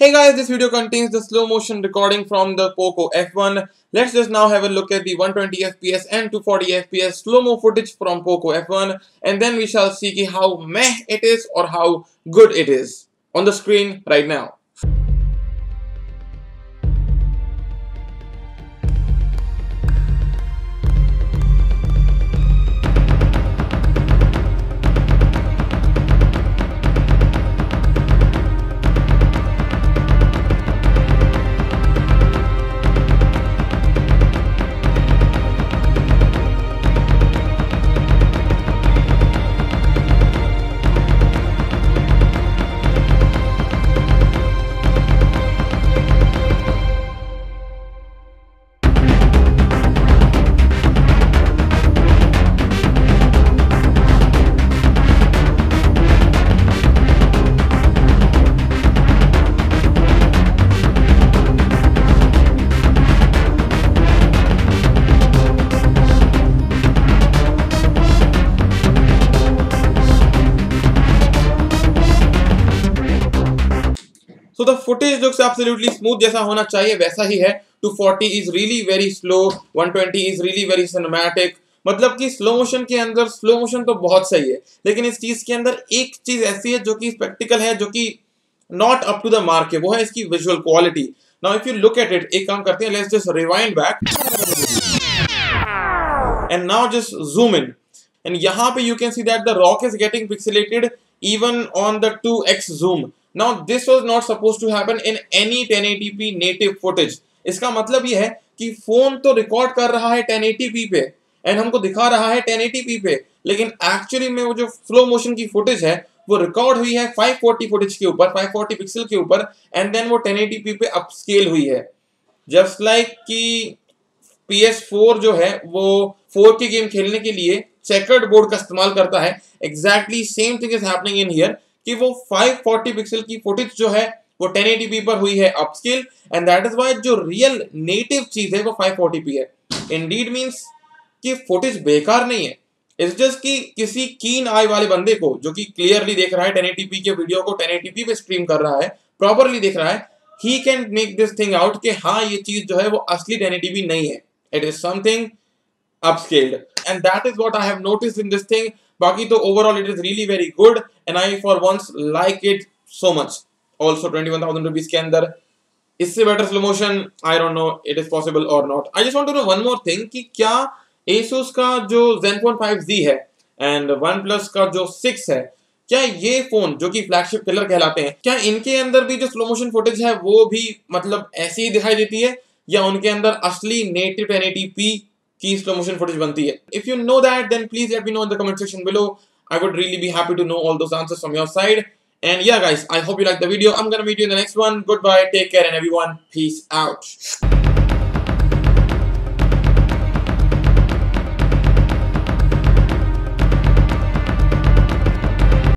Hey guys, this video contains the slow motion recording from the Poco F1. Let's just now have a look at the 120 FPS and 240 FPS slow-mo footage from Poco F1, and then we shall see how meh it is or how good it is. On the screen right now. So the footage looks absolutely smooth जैसा होना चाहिए वैसा ही है. 240 is really very slow, 120 is really very cinematic. मतलब कि slow motion के अंदर slow motion तो बहुत सही है, लेकिन इस चीज के अंदर एक चीज ऐसी है जो कि स्पेक्टिकल है, जो कि not up to the mark है, वो है इसकी visual quality. Now if you look at it, एक काम करते हैं, let's just rewind back and now just zoom in, and यहाँ पे you can see that the rock is getting pixelated even on the 2x zoom. Now this was not supposed to happen in any 1080p native footage. इसका मतलब ये है कि phone तो record कर रहा है 1080p पे एंड हमको दिखा रहा है 1080p पे, लेकिन एक्चुअली में वो जो स्लो मोशन की फुटेज है वो रिकॉर्ड हुई है 540 फुटेज के ऊपर, 540 पिक्सल के ऊपर, एंड देन वो 1080p पे अपस्केल हुई है. जस्ट लाइक कि PS4 जो है वो 4K गेम खेलने के लिए चेकर्ड बोर्ड का इस्तेमाल करता है. Exactly same thing is happening in here कि वो 540 पिक्सल की फुटेज जो है वो 1080p पर हुई है upscale, and that is why जो रियल नेटिव चीज है वो 540p है. इंडीड मींस कि फुटेज बेकार नहीं है, इट्स जस्ट कि किसी कीन आई वाले बंदे को जो कि क्लियरली देख रहा है 1080p के वीडियो को 1080p पे स्ट्रीम कर रहा है, प्रॉपर्ली देख रहा है, he can make this thing out कि हाँ ये चीज जो है वो असली 1080p नहीं है, it is something upscaled, and that is what I have noticed in this thing. बाकी तो overall it is really very good and I for once like it so much. Also 21,000 rupees के अंदर इससे better slow motion, I don't know it is possible or not. I just want to know one more thing कि क्या Asus का जो Zenfone 5Z है and OnePlus का जो 6 है, क्या ये फोन जो कि फ्लैगशिप किलर कहलाते हैं, क्या इनके अंदर भी जो स्लो मोशन फुटेज है वो भी मतलब ऐसी ही दिखाई देती है या उनके अंदर असली नेटिव 1080p की स्लो मोशन फुटेज बनती है? If you know that, then please let me know in the comment section below. I would really be happy to know all those answers from your side. And yeah guys, I hope you liked the video. I'm gonna meet you in the next one. Goodbye, take care, and everyone, peace out.